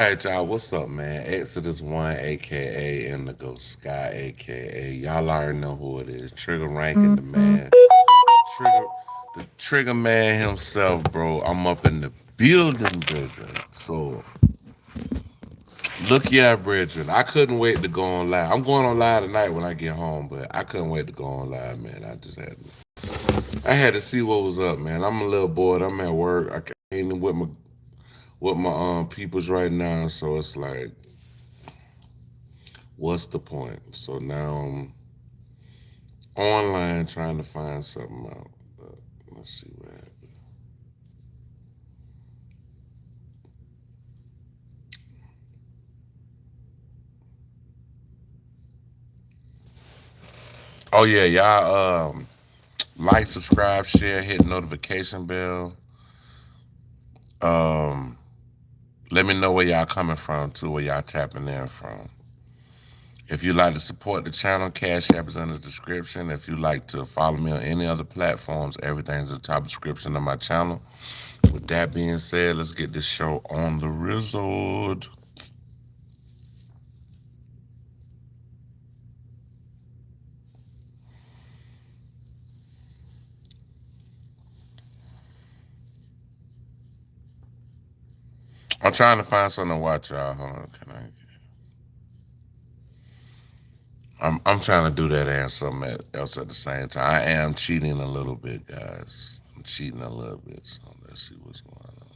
Hey y'all, what's up, man? Exodus One, aka Indigo Sky, aka y'all already know who it is. Trigger ranking the man, Trigger, the Trigger man himself, bro. I'm up in the building, brethren. So look, yeah, brethren. I couldn't wait to go on live. I'm going on live tonight when I get home, but I couldn't wait to go on live, man. I had to see what was up, man. I'm a little bored. I'm at work. I ain't with my peoples right now, so it's like, what's the point? So now I'm online trying to find something out. But let's see what happens. Oh yeah, y'all like, subscribe, share, hit notification bell. Um Let me know where y'all coming from too, where y'all tapping in from. If you'd like to support the channel, Cash App is in the description. If you'd like to follow me on any other platforms, everything's in the top description of my channel. With that being said, let's get this show on the resort. I'm trying to find something to watch, y'all. Hold on, can I? I'm trying to do that and something else at the same time. I am cheating a little bit, guys. I'm cheating a little bit, so let's see what's going on.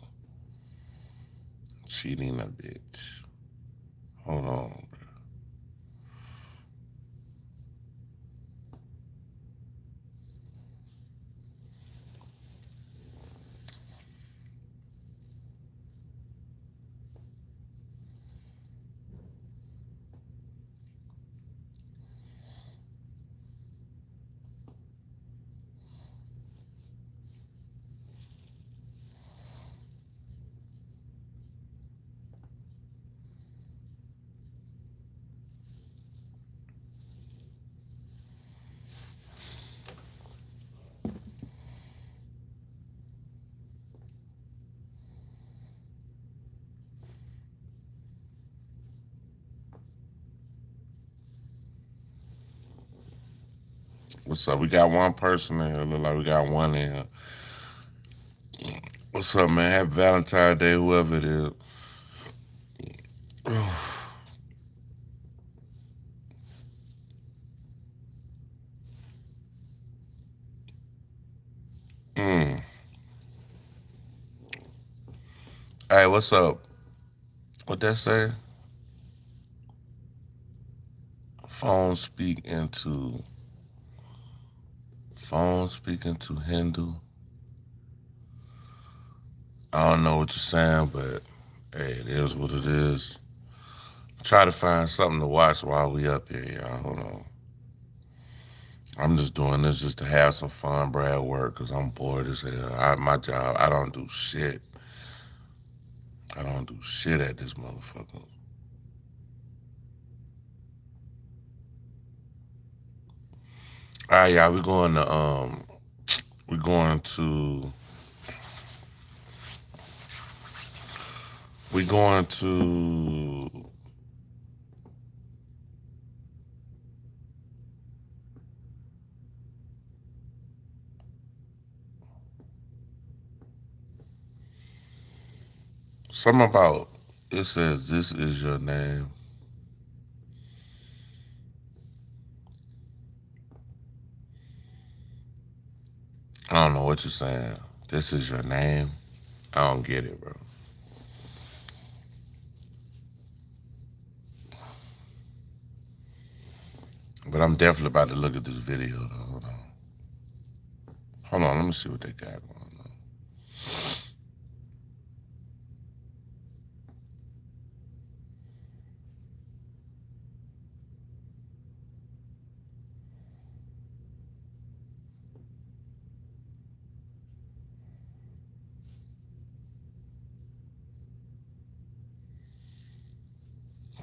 Cheating a bit. Hold on. What's up? We got one person in here. Look like we got one in here. What's up, man? Happy Valentine's Day, whoever it is. Mm. Hey, what's up? What that say? Phone speaking to Hindu. I don't know what you're saying, but hey, it is what it is. Try to find something to watch while we up here, y'all. Hold on. I'm just doing this just to have some fun, bro, at work, because I'm bored as hell. My job, I don't do shit. I don't do shit at this motherfucker. All right, y'all, we're going to, we're going to, something about, it says, this is your name. I don't know what you're saying. This is your name. I don't get it, bro. But I'm definitely about to look at this video, though. Hold on. Hold on, let me see what they got going on.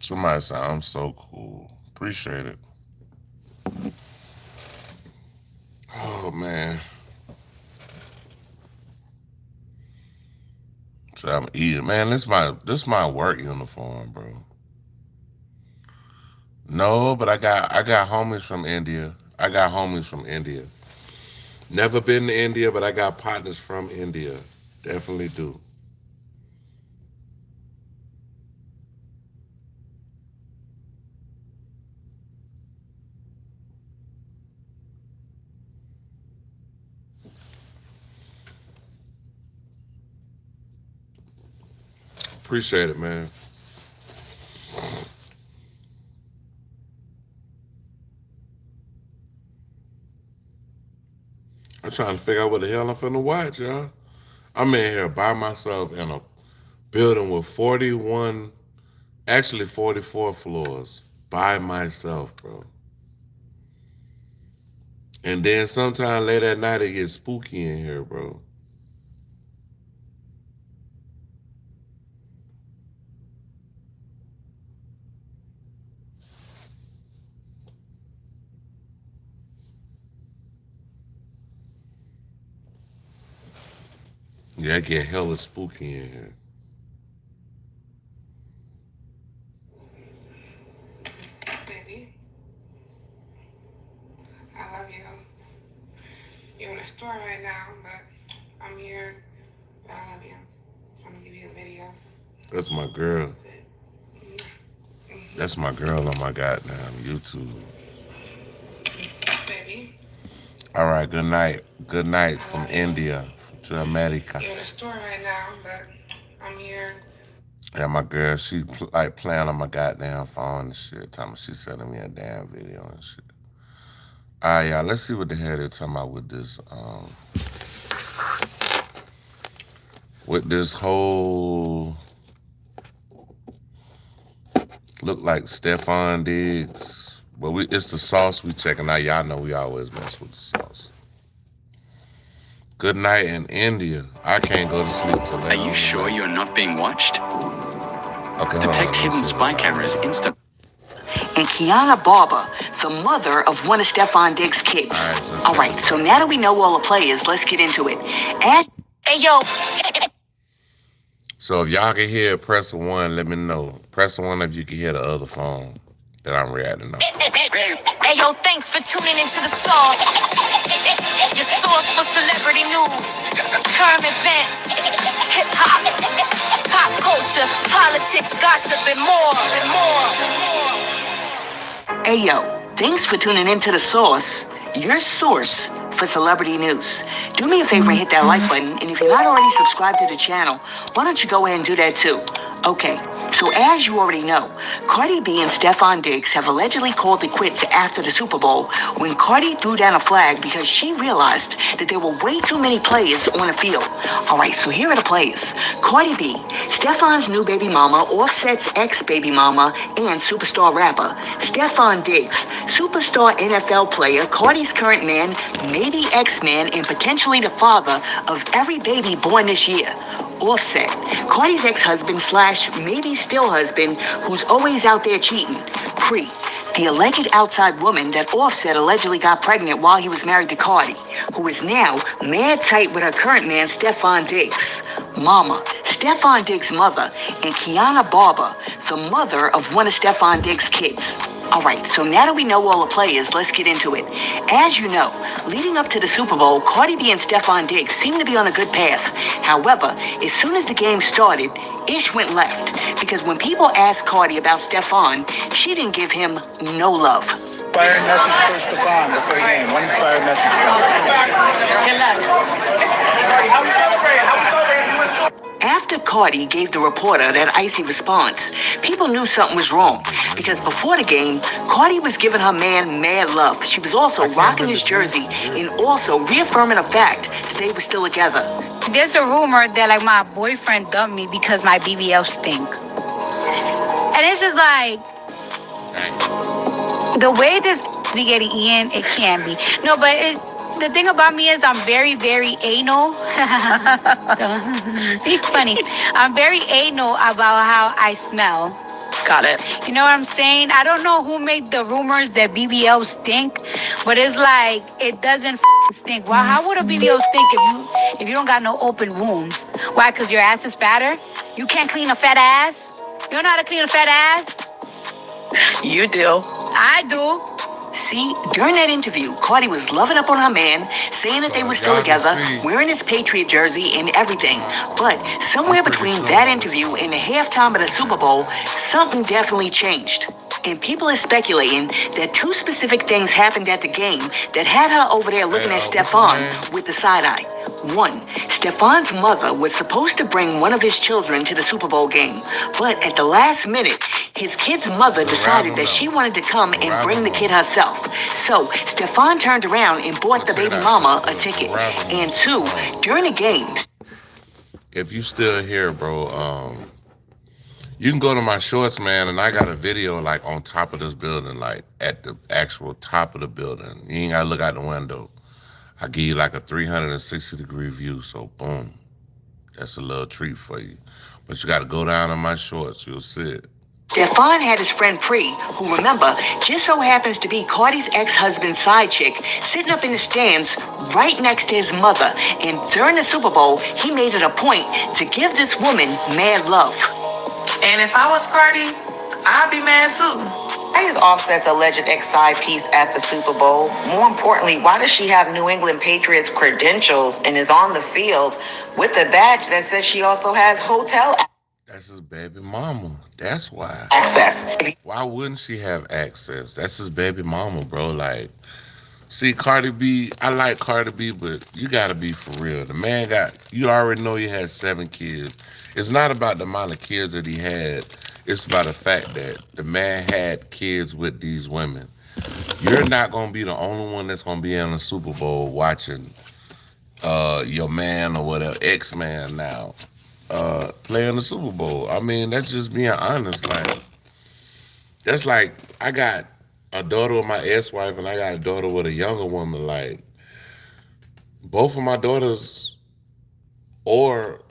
Somebody said, I'm so cool. Appreciate it. Oh, man. So I'm eating. Man, this my work uniform, bro. No, but I got homies from India. I got homies from India. Never been to India, but I got partners from India. Definitely do. Appreciate it, man. I'm trying to figure out what the hell I'm finna watch, y'all. I'm in here by myself in a building with 41, actually 44 floors by myself, bro. And then sometime late at night it gets spooky in here, bro. Yeah, it get hella spooky in here. Baby, I love you. You're in a store right now, but I'm here. But I love you. I'm gonna give you a video. That's my girl. That's it. That's my girl on my goddamn YouTube. Baby, All right, good night. Good night I from love you. India to America. You're in a store right now, but I'm here. Yeah, my girl, she like playing on my goddamn phone and shit. Talking she sending me a damn video and shit. All right, y'all. Let's see what the hell they're talking about with this whole look like Stefan Diggs. But it's the sauce we checking out. Y'all know we always mess with the sauce. Good night in India. I can't go to sleep till Are later you on sure tonight. you're not being watched? Okay, hold Detect on. hidden spy cameras instantly. And Kiana Barber, the mother of one of Stefan Diggs' kids. All right, so All check right, this so out. now that we know all the players, let's get into it. And hey, yo, So if y'all can hear, press one. Let me know. Press one if you can hear the other phone that I'm reacting on. hey, yo, thanks for tuning into the Source, your source for celebrity news, current events, hip hop, pop culture, politics, gossip, and more, and more. Hey, yo, thanks for tuning into the Source, your source for celebrity news. Do me a favor and hit that like button, and if you're not already subscribed to the channel, why don't you go ahead and do that too? Okay, so as you already know, Cardi B and Stefan Diggs have allegedly called it quits after the Super Bowl when Cardi threw down a flag because she realized that there were way too many players on the field. All right, so here are the players. Cardi B, Stefan's new baby mama, Offset's ex-baby mama, and superstar rapper. Stefan Diggs, superstar NFL player, Cardi's current man, maybe ex-man, and potentially the father of every baby born this year. Offset, Cardi's ex-husband slash maybe still husband, who's always out there cheating. Cree, the alleged outside woman that Offset allegedly got pregnant while he was married to Cardi, who is now mad tight with her current man, Stefan Diggs. Mama, Stefan Diggs' mother, and Kiana Barber, the mother of one of Stefan Diggs' kids. All right, so now that we know all the players, let's get into it. As you know, leading up to the Super Bowl, Cardi B and Stefan Diggs seemed to be on a good path. However, as soon as the game started, ish went left because when people asked Cardi about Stefan, she didn't give him no love. Inspired message for Stefan before the game. One inspired message. Good luck. After Cardi gave the reporter that icy response, people knew something was wrong because before the game, Cardi was giving her man mad love. She was also rocking his jersey and also reaffirming the fact that they were still together. There's a rumor that like my boyfriend dumped me because my BBL stink. And it's just like the way this be getting in, it can be. No, but the thing about me is I'm very, very anal. It's funny. I'm very anal about how I smell. Got it. You know what I'm saying? I don't know who made the rumors that BBLs stink, but it's like it doesn't stink. Well, how would a BBL stink if you don't got no open wounds? Why? Because your ass is fatter? You can't clean a fat ass? You don't know how to clean a fat ass? You do. I do. See, during that interview, Cardi was loving up on her man, saying that they were still together, wearing his Patriot jersey and everything. But somewhere between that interview and the halftime of the Super Bowl, something definitely changed. And people are speculating that two specific things happened at the game that had her over there looking at Stefan with the side eye. One, Stefan's mother was supposed to bring one of his children to the Super Bowl game, but at the last minute, his kid's mother decided that she wanted to come and bring the kid herself. So Stefan turned around and bought the baby mama a ticket. And two, during the game, if you still here, bro, you can go to my shorts, man, and I got a video like on top of this building, like at the actual top of the building. You ain't gotta look out the window. I give you like a 360-degree view, so boom. That's a little treat for you. But you gotta go down on my shorts, you'll see it. Stefan had his friend Pri, who, remember, just so happens to be Cardi's ex-husband's side chick, sitting up in the stands right next to his mother. And during the Super Bowl, he made it a point to give this woman mad love. And if I was Cardi, I'd be mad too. Why is Offset's alleged ex-side piece at the Super Bowl? More importantly, why does she have New England Patriots credentials and is on the field with a badge that says she also has hotel That's his baby mama. That's why. access? Why wouldn't she have access? That's his baby mama, bro. Like, see, Cardi B, I like Cardi B, but you gotta be for real. The man you already know he had 7 kids. It's not about the amount of kids that he had. It's about the fact that the man had kids with these women. You're not going to be the only one that's going to be in the Super Bowl watching your man or whatever, ex-man now, play in the Super Bowl. I mean, that's just being honest. Like, that's like, I got a daughter with my ex-wife and I got a daughter with a younger woman. Like, both of my daughters or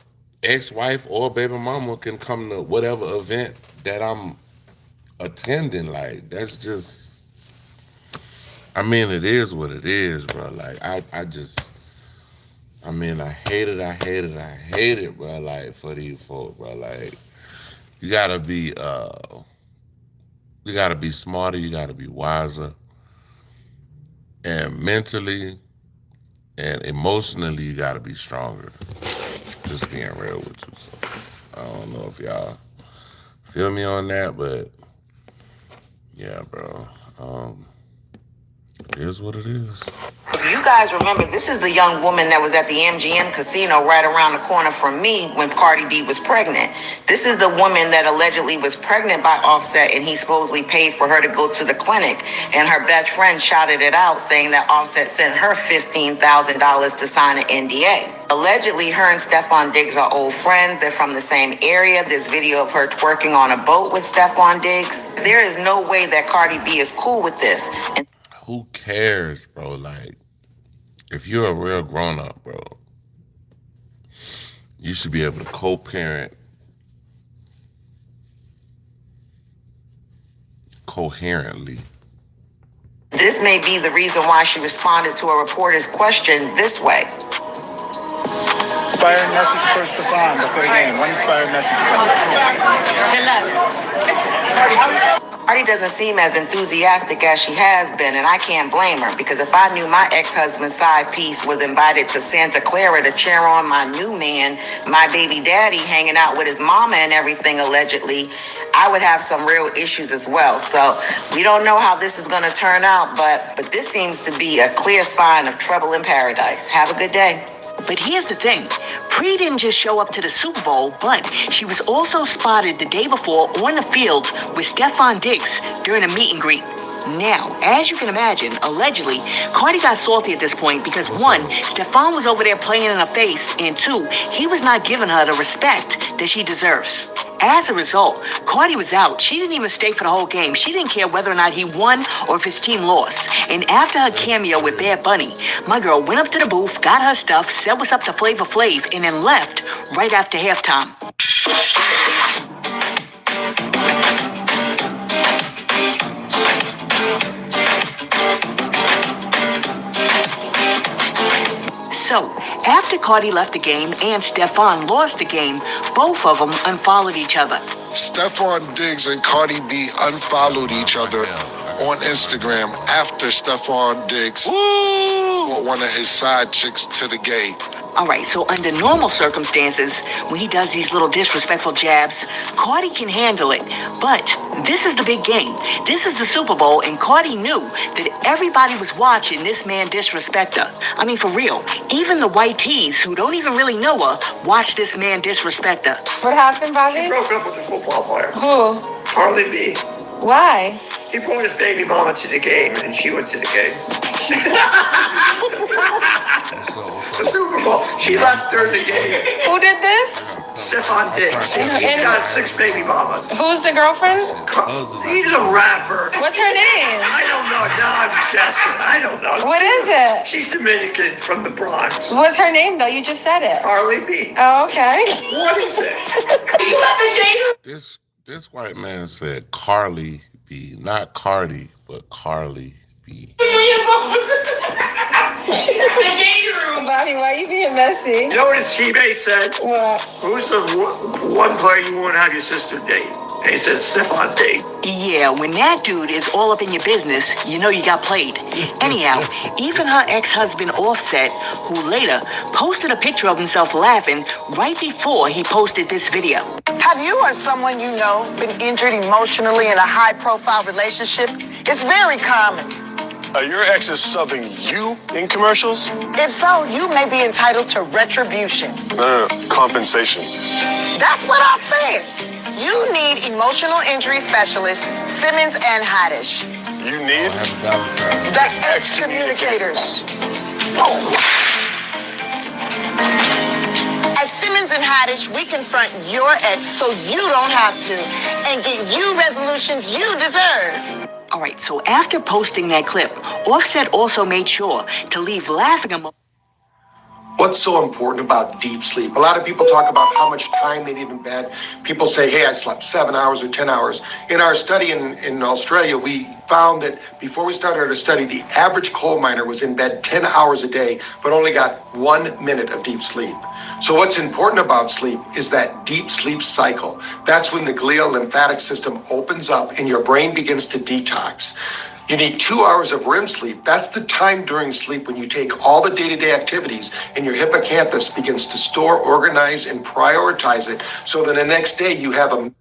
ex-wife or baby mama can come to whatever event that I'm attending. Like, that's just, I mean, it is what it is, bro. Like, I hate it, bro. Like, for these folks, bro. Like, you gotta be smarter, you gotta be wiser, and mentally and emotionally, you gotta be stronger. Just being real with you. So I don't know if y'all feel me on that, but yeah, bro. It is what it is. If you guys remember, this is the young woman that was at the MGM casino right around the corner from me when Cardi B was pregnant. This is the woman that allegedly was pregnant by Offset, and he supposedly paid for her to go to the clinic. And her best friend shouted it out, saying that Offset sent her $15,000 to sign an NDA. Allegedly, her and Stefan Diggs are old friends. They're from the same area. There's video of her twerking on a boat with Stefan Diggs. There is no way that Cardi B is cool with this. And who cares, bro? Like, if you're a real grown-up, bro, you should be able to co-parent coherently. this may be the reason why she responded to a reporter's question this way. Inspiring message for Stefan before the game. One inspiring message. Cardi doesn't seem as enthusiastic as she has been, and I can't blame her, because if I knew my ex-husband's side piece was invited to Santa Clara to cheer on my new man, my baby daddy, hanging out with his mama and everything allegedly, I would have some real issues as well. So we don't know how this is going to turn out, but this seems to be a clear sign of trouble in paradise. Have a good day. But here's the thing. Pri didn't just show up to the Super Bowl, but she was also spotted the day before on the field with Stefan Diggs during a meet and greet. Now, as you can imagine, allegedly, Cardi got salty at this point because one, Stefan was over there playing in her face, and two, he was not giving her the respect that she deserves. As a result, Cardi was out. She didn't even stay for the whole game. She didn't care whether or not he won or if his team lost. And after her cameo with Bad Bunny, my girl went up to the booth, got her stuff, said what's up to Flavor Flav, and then left right after halftime. After Cardi left the game and Stefan lost the game, both of them unfollowed each other. Stefan Diggs and Cardi B unfollowed each other on Instagram after Stefan Diggs brought one of his side chicks to the game. All right, so under normal circumstances, when he does these little disrespectful jabs, Cardi can handle it. But this is the big game. This is the Super Bowl, and Cardi knew that everybody was watching this man disrespect her. I mean, for real. Even the white tees, who don't even really know her, watch this man disrespect her. What happened, Bobby? He broke up with the football player. Who? Harley B. Why? He brought his baby mama to the game, and she went to the game. The Super Bowl. She left during the game. Who did this? Stefan Diggs. He's got 6 baby mamas. Who's the girlfriend? He's a rapper. What's her name? I don't know. Now I'm guessing. I don't know. What is it? She's Dominican from the Bronx. What's her name, though? You just said it. Harley B. Oh, okay. What is it? You left the shade. This white man said Carly B, not Cardi, but Carly B. Bobby, why are you being messy? You know what his teammate said? What? Who's the one player you won't have your sister date? And he said Stefan Diggs. Yeah, when that dude is all up in your business, you know you got played. Anyhow, even her ex-husband Offset, who later posted a picture of himself laughing right before he posted this video. Have you or someone you know been injured emotionally in a high-profile relationship? It's very common. Are your exes subbing you in commercials? If so, you may be entitled to retribution. No, compensation. That's what I said. You need emotional injury specialists, Simmons and Haddish. You need The excommunicators. At Simmons and Haddish, we confront your ex so you don't have to and get you resolutions you deserve. All right, so after posting that clip, Offset also made sure to leave laughing emoji. What's so important about deep sleep? A lot of people talk about how much time they need in bed. People say, hey, I slept 7 hours or 10 hours. In our study in Australia, we found that before we started our study, the average coal miner was in bed 10 hours a day, but only got 1 minute of deep sleep. So what's important about sleep is that deep sleep cycle. That's when the glial lymphatic system opens up and your brain begins to detox. You need 2 hours of REM sleep. That's the time during sleep when you take all the day-to-day activities and your hippocampus begins to store, organize, and prioritize it so that the next day you have a...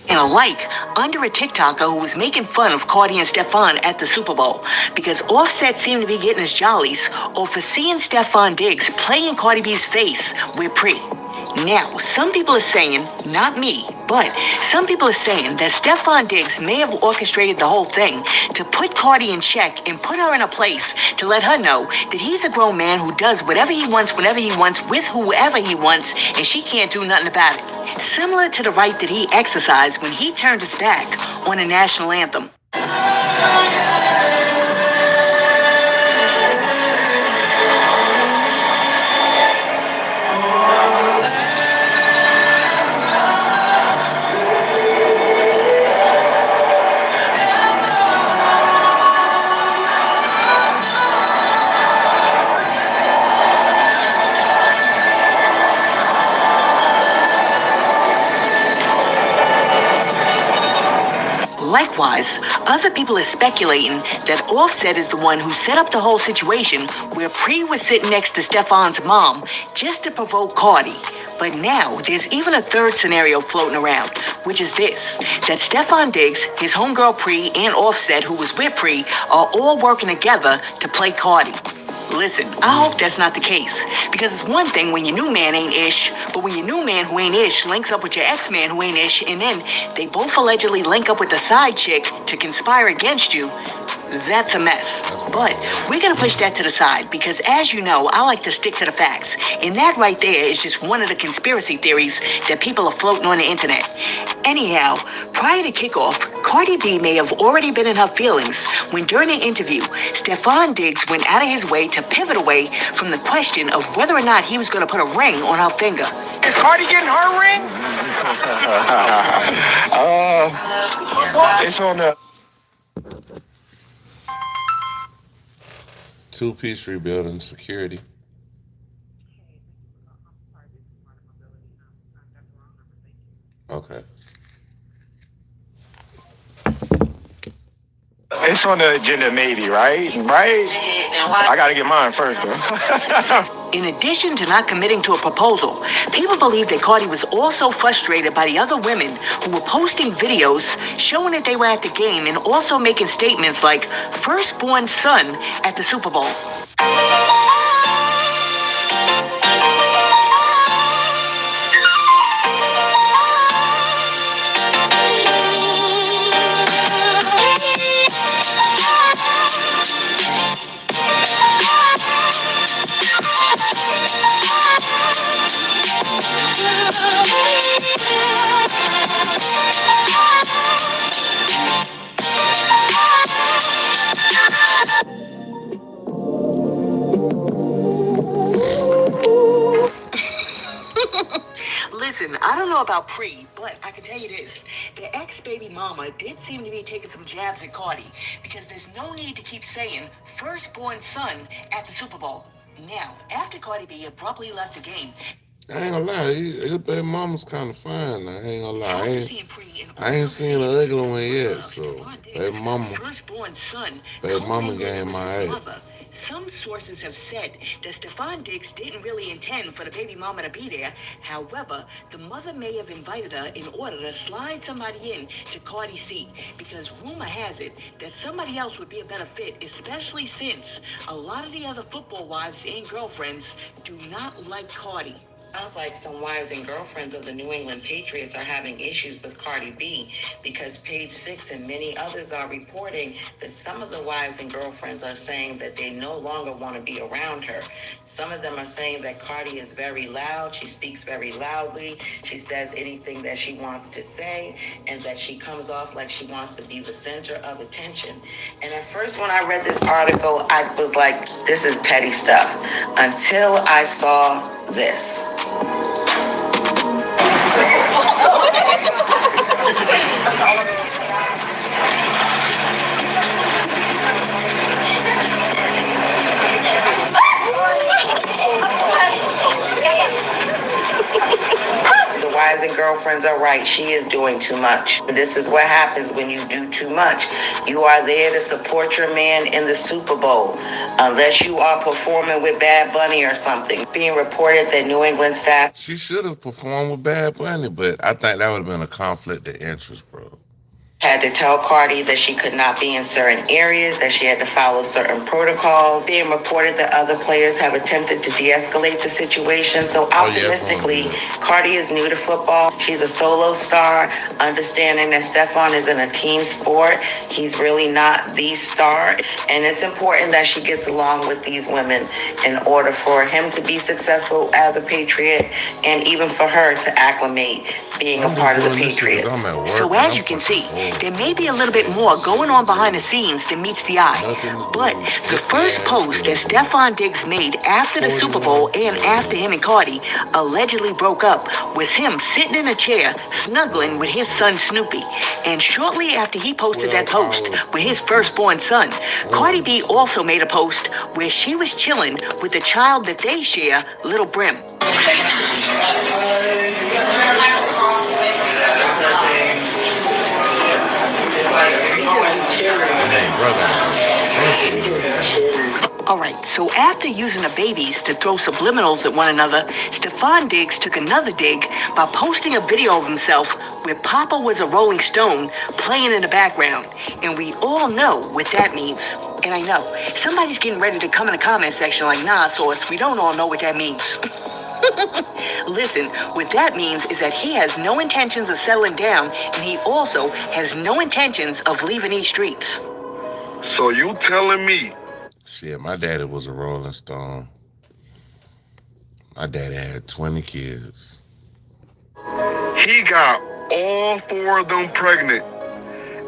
And a like under a TikToker who was making fun of Cardi and Stefan at the Super Bowl because Offset seemed to be getting his jollies or for seeing Stefan Diggs playing Cardi B's face with Pre. Now, some people are saying, not me, but some people are saying that Stefan Diggs may have orchestrated the whole thing to put Cardi in check and put her in a place to let her know that he's a grown man who does whatever he wants, whenever he wants, with whoever he wants, and she can't do nothing about it. Similar to the right that he exercised when he turned his back on the national anthem. Likewise, other people are speculating that Offset is the one who set up the whole situation where Pre was sitting next to Stefan's mom just to provoke Cardi. But now, there's even a third scenario floating around, which is this, that Stefan Diggs, his homegirl Pre, and Offset, who was with Pre, are all working together to play Cardi. Listen, I hope that's not the case, because it's one thing when your new man ain't ish, but when your new man who ain't ish links up with your ex-man who ain't ish, and then they both allegedly link up with the side chick to conspire against you, that's a mess. But we're gonna push that to the side, because as you know, I like to stick to the facts, and that right there is just one of the conspiracy theories that people are floating on the internet. Anyhow, prior to kickoff, Cardi B may have already been in her feelings when during an interview, Stefan Diggs went out of his way to pivot away from the question of whether or not he was going to put a ring on her finger. Is Cardi getting her ring? It's on the... Two-piece rebuilding security. Okay. It's on the agenda, maybe, right? Right? I gotta get mine first, though. In addition to not committing to a proposal, people believe that Cardi was also frustrated by the other women who were posting videos showing that they were at the game and also making statements like firstborn son at the Super Bowl. Listen, I don't know about Pre, but I can tell you this. The ex-baby mama did seem to be taking some jabs at Cardi, because there's no need to keep saying firstborn son at the Super Bowl. Now, after Cardi B abruptly left the game, I ain't gonna lie, his baby mama's kind of fine now. I ain't gonna lie. I ain't seen an ugly one yet, so baby mama game my ass. Some sources have said that Stefan Diggs didn't really intend for the baby mama to be there. However, the mother may have invited her in order to slide somebody in to Cardi's seat, because rumor has it that somebody else would be a better fit, especially since a lot of the other football wives and girlfriends do not like Cardi. Sounds like some wives and girlfriends of the New England Patriots are having issues with Cardi B, because Page Six and many others are reporting that some of the wives and girlfriends are saying that they no longer want to be around her. Some of them are saying that Cardi is very loud. She speaks very loudly. She says anything that she wants to say, and that she comes off like she wants to be the center of attention. And at first, when I read this article, I was like, this is petty stuff, until I saw this. The wives and girlfriends are right. She is doing too much. This is what happens when you do too much. You are there to support your man in the Super Bowl, unless you are performing with Bad Bunny or something. Being reported that New England staff... She should have performed with Bad Bunny, but I think that would have been a conflict of interest, bro. Had to tell Cardi that she could not be in certain areas, that she had to follow certain protocols. Being reported that other players have attempted to de-escalate the situation. So optimistically, Cardi is new to football. She's a solo star, understanding that Stefan is in a team sport. He's really not the star. And it's important that she gets along with these women in order for him to be successful as a Patriot, and even for her to acclimate being a part of the Patriots. So as you can see, there may be a little bit more going on behind the scenes than meets the eye. But the first post that Stefan Diggs made after the Super Bowl and after him and Cardi allegedly broke up was him sitting in a chair snuggling with his son Snoopy. And shortly after he posted that post with his firstborn son, Cardi B also made a post where she was chilling with the child that they share, Little Brim. Alright, so after using the babies to throw subliminals at one another, Stefan Diggs took another dig by posting a video of himself where Papa was a Rolling Stone playing in the background. And we all know what that means. And I know, somebody's getting ready to come in the comment section like, nah, Source, we don't all know what that means. Listen, what that means is that he has no intentions of settling down, and he also has no intentions of leaving these streets. So you telling me? Shit, my daddy was a Rolling Stone. My daddy had 20 kids. He got all 4 of them pregnant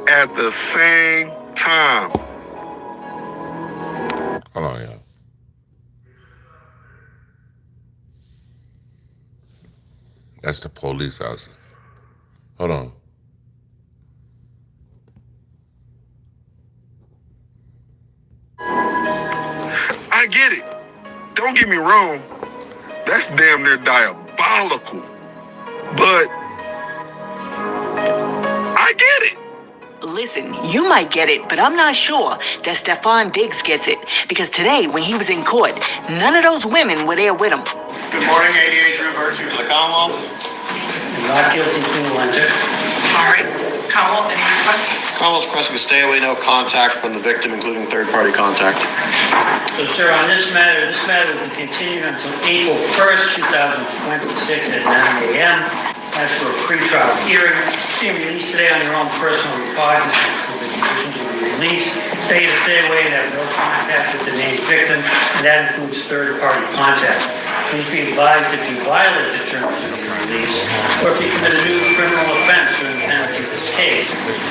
at the same time. Hold on, y'all. That's the police outside. Hold on. I get it. Don't get me wrong. That's damn near diabolical. But I get it. Listen, you might get it, but I'm not sure that Stefan Diggs gets it. Because today, when he was in court, none of those women were there with him. Good morning, ADA Drew Virtue for the Commonwealth. Not guilty to enter. All right. Commonwealth, any requests? Commonwealth's requesting a stay away, no contact from the victim, including third-party contact. So, sir, on this matter will be continued until April 1st, 2026 at 9 a.m. As for a pretrial hearing, being released today on your own personal recognizance with the conditions of the release. Stay away and have no contact with the named victim, and that includes third-party contact. Please be advised if you violate the terms of your release, or if you commit a new criminal offense during the pendency of this case,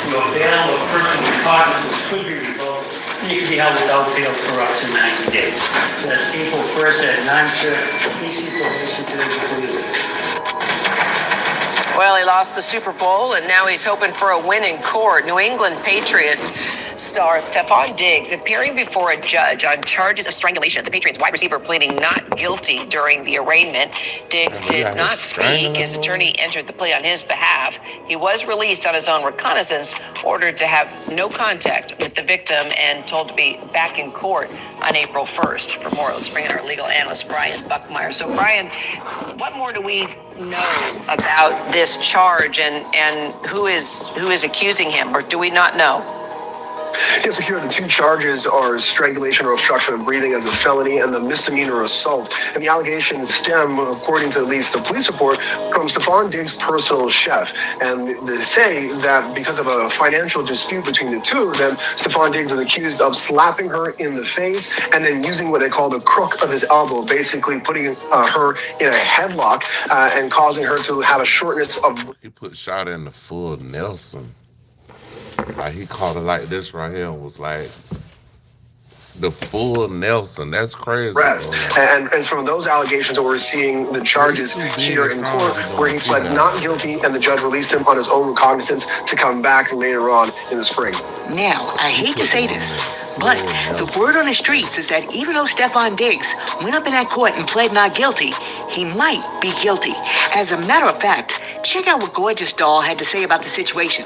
your bail or personal recognizance could be revoked, and you can be held without bail for up to 90 days. So that's April 1st at 9, sir. Please see probation today before you leave. Well, he lost the Super Bowl, and now he's hoping for a win in court. New England Patriots star Stefan Diggs appearing before a judge on charges of strangulation. The Patriots wide receiver pleading not guilty during the arraignment. Diggs did not speak. His attorney entered the plea on his behalf. He was released on his own reconnaissance, ordered to have no contact with the victim, and told to be back in court on April 1st. For more, let's bring in our legal analyst, Brian Buckmeyer. So, Brian, what more do we know about this charge, and who is accusing him, or do we not know? Yes, here the two charges are strangulation or obstruction of breathing as a felony and the misdemeanor assault. And the allegations stem, according to at least the police report, from Stefan Diggs' personal chef. And they say that because of a financial dispute between the two of them, Stefan Diggs was accused of slapping her in the face and then using what they call the crook of his elbow, basically putting her in a headlock and causing her to have a shortness of... He put shot in the full Nelson. Like, he caught it like this right here and was like, the full Nelson. That's crazy. And from those allegations that we're seeing the charges here in court, where he pled not guilty and the judge released him on his own recognizance to come back later on in the spring. Now, I hate to say this, but the word on the streets is that even though Stefan Diggs went up in that court and pled not guilty, he might be guilty. As a matter of fact, check out what Gorgeous Doll had to say about the situation.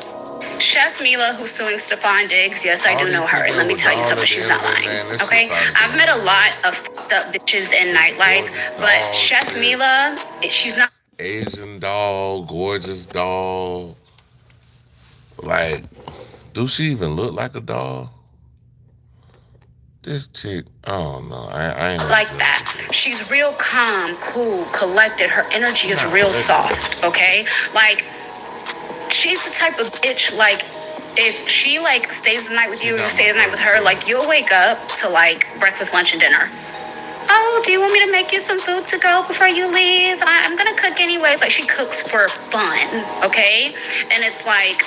Chef Mila, who's suing Stefan Diggs, yes, I do know her, and let me tell you something, she's not lying, okay? I've met a lot of fucked up bitches in nightlife, but Chef Mila, she's not... Asian doll, gorgeous doll. Like, do she even look like a doll? This chick, I don't know. I ain't like that. She's real calm, cool, collected. Her energy is real soft, okay? Like, she's the type of bitch, like, if she, like, stays the night with you or you stay the night with her, like, you'll wake up to, like, breakfast, lunch, and dinner. Oh, do you want me to make you some food to go before you leave? I'm gonna cook anyways. Like, she cooks for fun, okay? And it's like,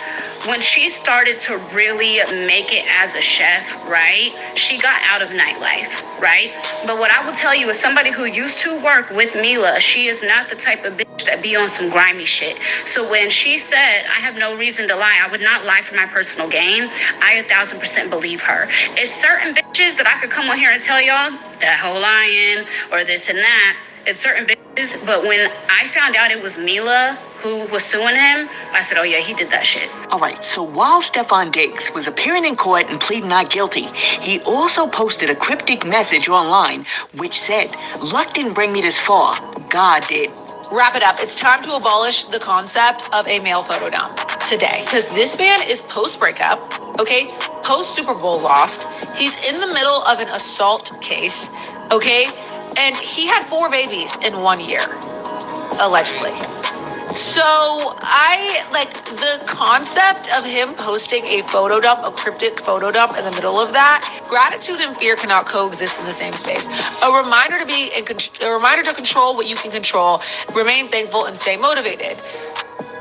when she started to really make it as a chef, right? She got out of nightlife, right? But what I will tell you, as somebody who used to work with Mila, she is not the type of bitch that be on some grimy shit. So when she said, I have no reason to lie, I would not lie for my personal gain, I 1,000% believe her. It's certain bitches that I could come on here and tell y'all, that whole lying or this and that. It's certain bitches, but when I found out it was Mila who was suing him, I said, oh yeah, he did that shit. All right, so while Stefan Diggs was appearing in court and pleading not guilty, he also posted a cryptic message online which said, luck didn't bring me this far, God did. Wrap it up. It's time to abolish the concept of a male photo dump today. Because this man is post-breakup, okay? Post-Super Bowl lost. He's in the middle of an assault case, okay? And he had 4 babies in 1 year, allegedly. So I like the concept of him posting a photo dump, a cryptic photo dump in the middle of that. Gratitude and fear cannot coexist in the same space. A reminder to control what you can control, remain thankful and stay motivated.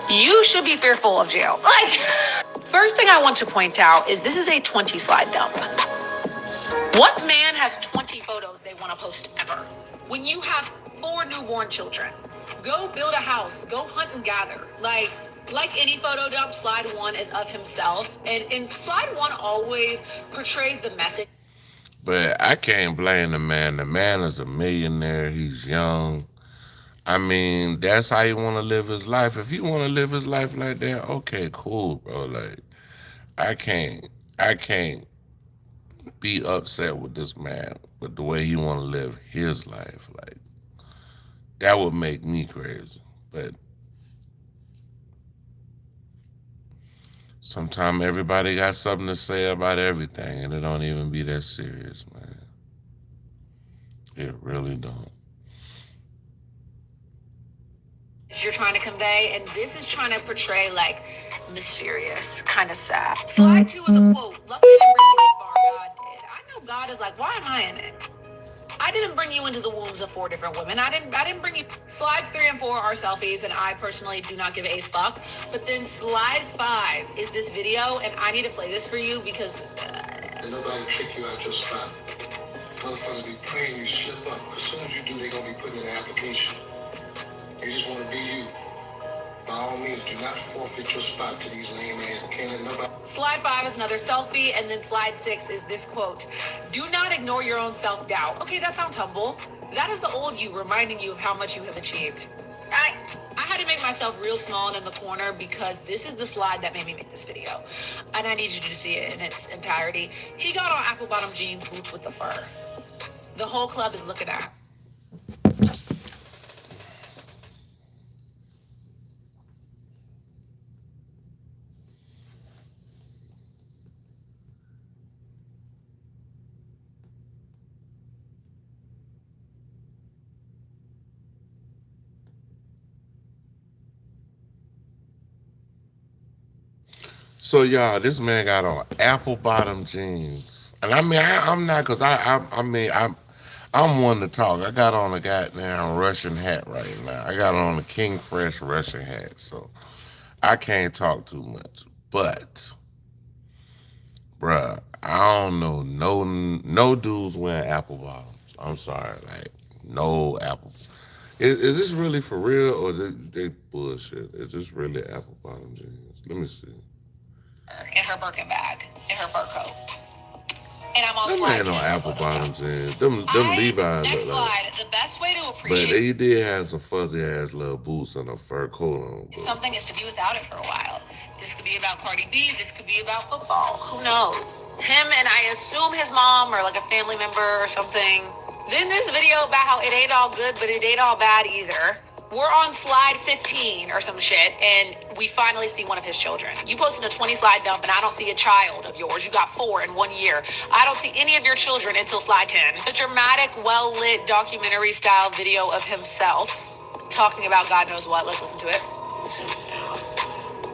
You should be fearful of jail. Like, first thing I want to point out is this is a 20 slide dump. What man has 20 photos they want to post ever? When you have 4 newborn children. Go build a house, go hunt and gather. Like any photo dump, slide 1 is of himself. And slide 1 always portrays the message. But I can't blame the man. The man is a millionaire. He's young. I mean, that's how you want to live his life. If he want to live his life like that, okay, cool, bro. Like, I can't be upset with this man with the way he want to live his life. Like, that would make me crazy. But sometimes everybody got something to say about everything, and it don't even be that serious, man. It really don't. You're trying to convey, and this is trying to portray like mysterious, kind of sad. Slide 2 is a quote. Luck didn't bring me this far, God did. I know God is like, why am I in it? I didn't bring you into the wombs of 4 different women. I didn't bring you. Slides 3 and 4 are selfies, and I personally do not give a fuck. But then slide 5 is this video, and I need to play this for you because Nobody trick you out your spot. Motherfuckers be praying you slip up. As soon as you do, they gonna be putting in an application. They just wanna be you. By all means, do not forfeit your spot to these lame ass. Can't let nobody. Slide 5 is another selfie, and then slide 6 is this quote. Do not ignore your own self-doubt. Okay, that sounds humble. That is the old you reminding you of how much you have achieved. I had to make myself real small and in the corner because this is the slide that made me make this video. And I need you to see it in its entirety. He got on apple bottom jeans, boots with the fur. The whole club is looking at. So y'all, this man got on apple bottom jeans, and I mean, I'm not, cause I'm one to talk. I got on a goddamn Russian hat right now. I got on a King Fresh Russian hat, so I can't talk too much. But, bruh, I don't know no dudes wearing apple bottoms. I'm sorry, like no apple. Is this really for real or they bullshit? Is this really apple bottom jeans? Let me see. In her Birkin bag, in her fur coat. And I'm on Them slide ain't no 2. apple bottoms in. Them Levi's Next look like. slide, the best way to But appreciate they did have some fuzzy ass little boots and a fur coat on. But something is to be without it for a while. This could be about Cardi B, this could be about football. Who knows? Him and I assume his mom or like a family member or something. Then this video about how it ain't all good, but it ain't all bad either. We're on slide 15 or some shit, and we finally see one of his children. You posted a 20 slide dump, and I don't see a child of yours. You got 4 in 1 year. I don't see any of your children until slide 10. The dramatic, well-lit documentary-style video of himself talking about God knows what. Let's listen to it.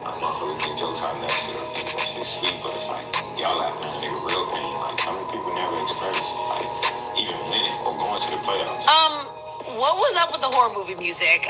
My motherfucker get jokes out of that shit. That shit's sweet, but it's like, y'all like, man, they were real pain. Like, some people never express, like, even winning or going to the playoffs. What was up with the horror movie music?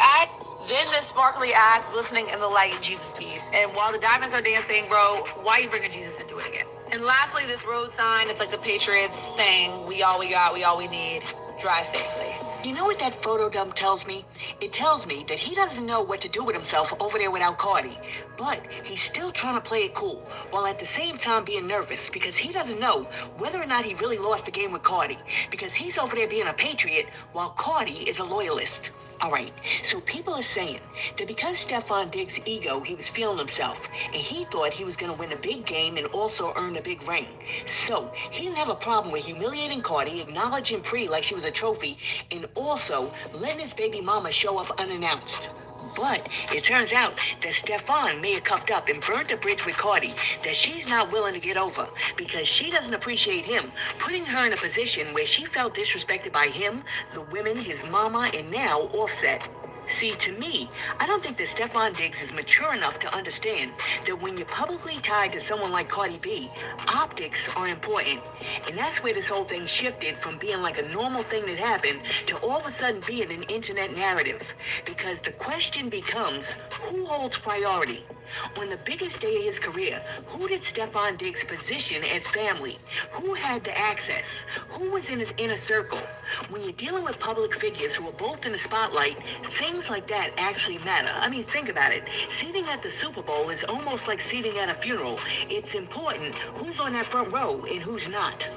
Then the sparkly ass glistening in the light in Jesus' piece. And while the diamonds are dancing, bro, why you bringing Jesus into it again? And lastly, this road sign, it's like the Patriots thing. We all we got, we all we need. Drive safely. You know what that photo dump tells me? It tells me that he doesn't know what to do with himself over there without Cardi. But he's still trying to play it cool, while at the same time being nervous, because he doesn't know whether or not he really lost the game with Cardi. Because he's over there being a patriot, while Cardi is a loyalist. Alright, so people are saying that because Stefon Diggs' ego, he was feeling himself, and he thought he was going to win a big game and also earn a big ring. So, he didn't have a problem with humiliating Cardi, acknowledging Pre like she was a trophy, and also letting his baby mama show up unannounced. But it turns out that Stefon may have cuffed up and burnt a bridge with Cardi that she's not willing to get over because she doesn't appreciate him, putting her in a position where she felt disrespected by him, the women, his mama, and now Offset. See, to me, I don't think that Stefon Diggs is mature enough to understand that when you're publicly tied to someone like Cardi B, optics are important. And that's where this whole thing shifted from being like a normal thing that happened to all of a sudden being an internet narrative. Because the question becomes, who holds priority? On the biggest day of his career, who did Stefon Diggs position as family? Who had the access? Who was in his inner circle? When you're dealing with public figures who are both in the spotlight, things like that actually matter. I mean, think about it. Seating at the Super Bowl is almost like seating at a funeral. It's important who's on that front row and who's not.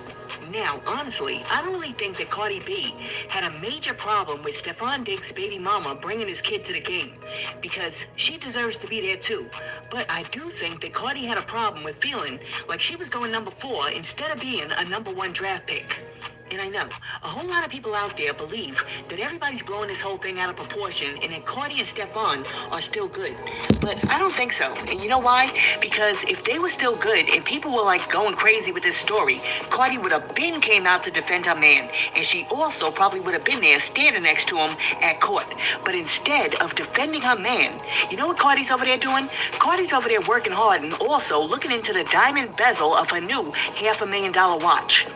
Now, honestly, I don't really think that Cardi B had a major problem with Stephon Diggs' baby mama bringing his kid to the game, because she deserves to be there too. But I do think that Cardi had a problem with feeling like she was going number 4 instead of being a number 1 draft pick. And I know, a whole lot of people out there believe that everybody's blowing this whole thing out of proportion and that Cardi and Stephon are still good. But I don't think so. And you know why? Because if they were still good and people were like going crazy with this story, Cardi would have been came out to defend her man. And she also probably would have been there standing next to him at court. But instead of defending her man, you know what Cardi's over there doing? Cardi's over there working hard and also looking into the diamond bezel of her new $500,000 watch.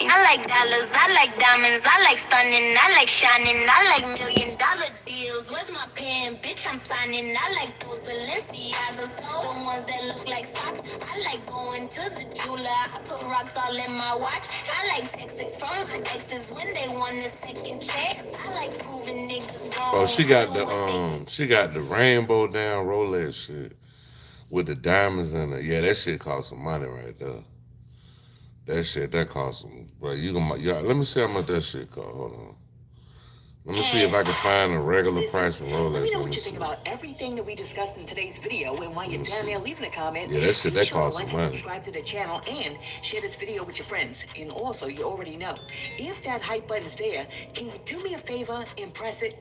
I like dollars, I like diamonds, I like stunning, I like shining, I like $1,000,000 deals. Where's my pen? Bitch, I'm signing. I like those Balenciagas, the ones that look like socks. I like going to the jeweler. I put rocks all in my watch. I like texts from my exes when they want a second chance. I like proving niggas wrong. Oh, she got the rainbow down Rolex shit with the diamonds in it. Yeah, that shit cost some money right there. That cost some. Bro, let me see how much that shit cost. Hold on. Let me see if I can find a regular price for Rolex. Let me know what you think about everything that we discussed in today's video. And while you're down there leaving a comment, yeah, that shit, that costs like some money. And subscribe to the channel and share this video with your friends. And also, you already know, if that hype button's there, can you do me a favor and press it?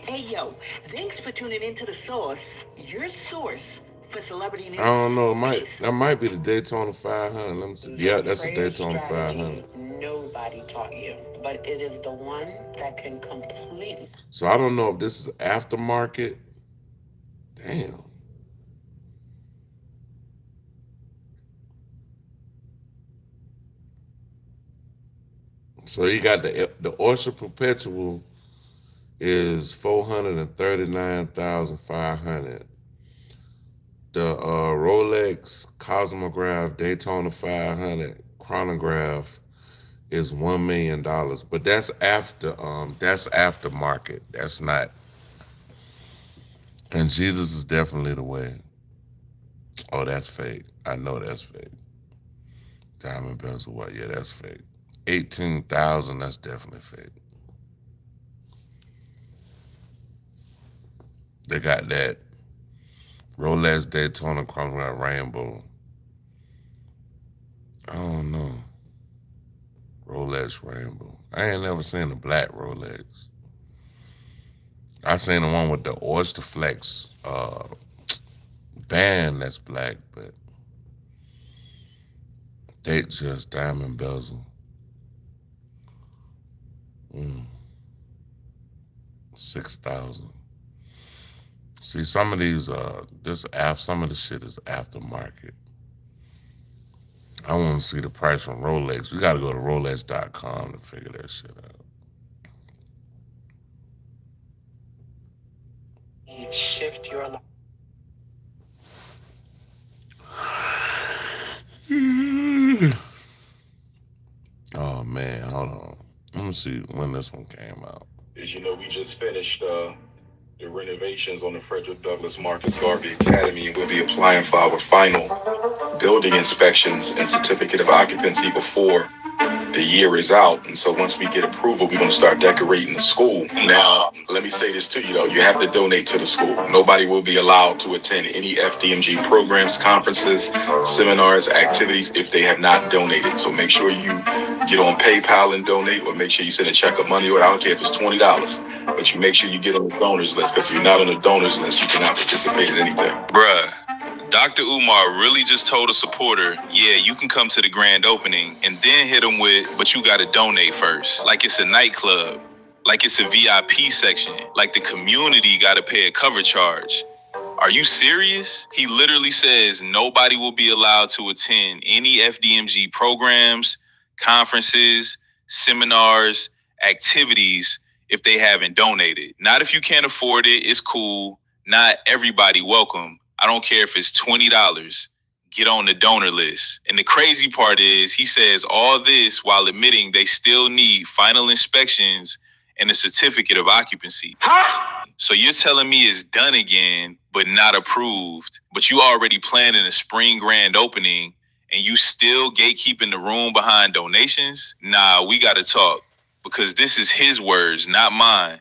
Hey, yo, thanks for tuning into The Source, your source for celebrity news. I don't know. That might be the Daytona 500. Let me see. Yeah, that's a Daytona 500. Nobody taught you, but it is the one that can completely. So I don't know if this is aftermarket. Damn. So you got the Oyster Perpetual is $439,500. The Rolex Cosmograph Daytona 500 chronograph is $1 million, but that's aftermarket. That's not. And Jesus is definitely the way. Oh, that's fake. I know that's fake. Diamond bezel white. Yeah, that's fake. 18,000. That's definitely fake. They got that Rolex Daytona chronograph rainbow. I don't know. Rolex rainbow. I ain't never seen a black Rolex. I seen the one with the Oyster Flex band that's black, but they just diamond bezel. 6,000. See, some of these some of the shit is aftermarket. I want to see the price from Rolex. We got to go to Rolex.com to figure that shit out. Shift your life. Oh man, hold on. Let me see when this one came out. As you know, we just finished the renovations on the Frederick Douglass Marcus Garvey Academy, and we'll be applying for our final building inspections and certificate of occupancy before the year is out. And so once we get approval, we're going to start decorating the school. Now, let me say this to you, though. You have to donate to the school. Nobody will be allowed to attend any FDMG programs, conferences, seminars, activities if they have not donated. So make sure you get on PayPal and donate, or make sure you send a check of money, or I don't care if it's $20. But you make sure you get on the donors list, because if you're not on the donors list, you cannot participate in anything. Bruh. Dr. Umar really just told a supporter, yeah, you can come to the grand opening, and then hit him with, but you gotta donate first. Like it's a nightclub, like it's a VIP section, like the community gotta pay a cover charge. Are you serious? He literally says nobody will be allowed to attend any FDMG programs, conferences, seminars, activities if they haven't donated. Not if you can't afford it, it's cool. Not everybody welcome. I don't care if it's $20. Get on the donor list. And the crazy part is he says all this while admitting they still need final inspections and a certificate of occupancy. Huh? So you're telling me it's done again, but not approved, but you already planning a spring grand opening and you still gatekeeping the room behind donations, nah, we gotta talk. Because this is his words, not mine.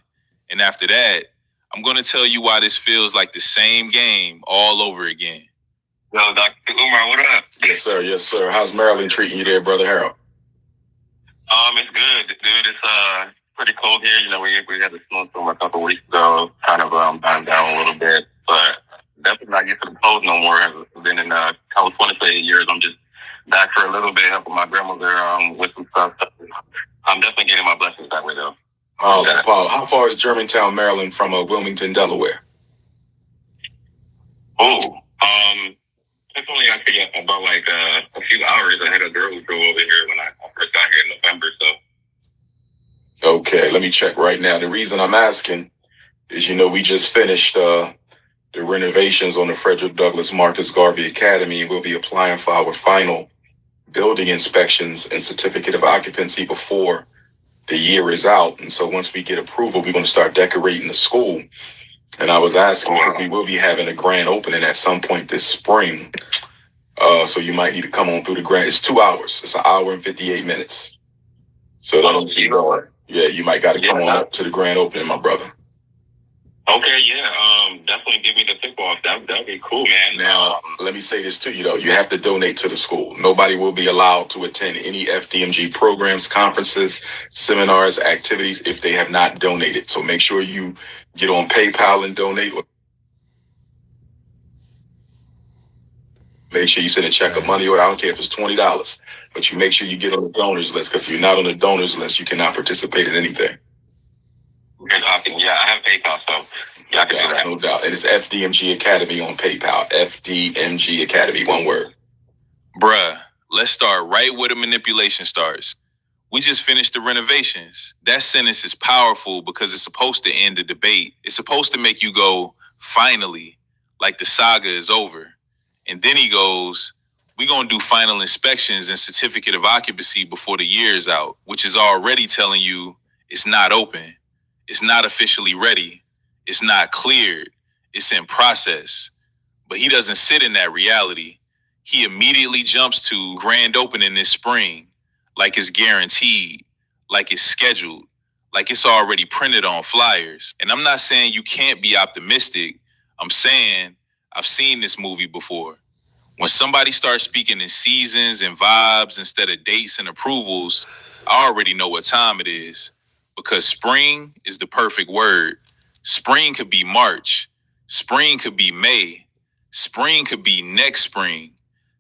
And after that, I'm gonna tell you why this feels like the same game all over again. Yo, Dr. Umar, what up? Yes, sir. Yes, sir. How's Maryland treating you there, Brother Harold? It's good, dude. It's pretty cold here. You know, we had a snowstorm a couple weeks ago, kind of dying down a little bit, but definitely not get to the cold no more. I've been in California for 8 years. I'm just back for a little bit, helping my grandmother with some stuff. I'm definitely getting my blessings that way, though. Paul, how far is Germantown, Maryland from Wilmington, Delaware? It's only I think about like a few hours. I had a girl who drove over here when I first got here in November, so. Okay, let me check right now. The reason I'm asking is, we just finished the renovations on the Frederick Douglass Marcus Garvey Academy, and we'll be applying for our final building inspections and certificate of occupancy before the year is out. And so once we get approval, we're going to start decorating the school. And I was asking because we will be having a grand opening at some point this spring. So you might need to come on through the grand. It's 2 hours. It's 1 hour and 58 minutes. So you might got to come on up to the grand opening, my brother. Okay, definitely give me the tip off. That'd be cool, man. Now, let me say this to you, though. You have to donate to the school. Nobody will be allowed to attend any FDMG programs, conferences, seminars, activities if they have not donated. So make sure you get on PayPal and donate. Make sure you send a check of money, or I don't care if it's $20, but you make sure you get on the donors list, because if you're not on the donors list, you cannot participate in anything. Yeah, I have PayPal, so I can do that. No doubt. And it's FDMG Academy on PayPal. FDMG Academy, one word. Bruh, let's start right where the manipulation starts. We just finished the renovations. That sentence is powerful because it's supposed to end the debate. It's supposed to make you go, finally, like the saga is over. And then he goes, we're going to do final inspections and certificate of occupancy before the year is out, which is already telling you it's not open. It's not officially ready. It's not cleared. It's in process. But he doesn't sit in that reality. He immediately jumps to grand opening this spring, like it's guaranteed, like it's scheduled, like it's already printed on flyers. And I'm not saying you can't be optimistic. I'm saying I've seen this movie before. When somebody starts speaking in seasons and vibes instead of dates and approvals, I already know what time it is. Because spring is the perfect word. Spring could be March. Spring could be May. Spring could be next spring.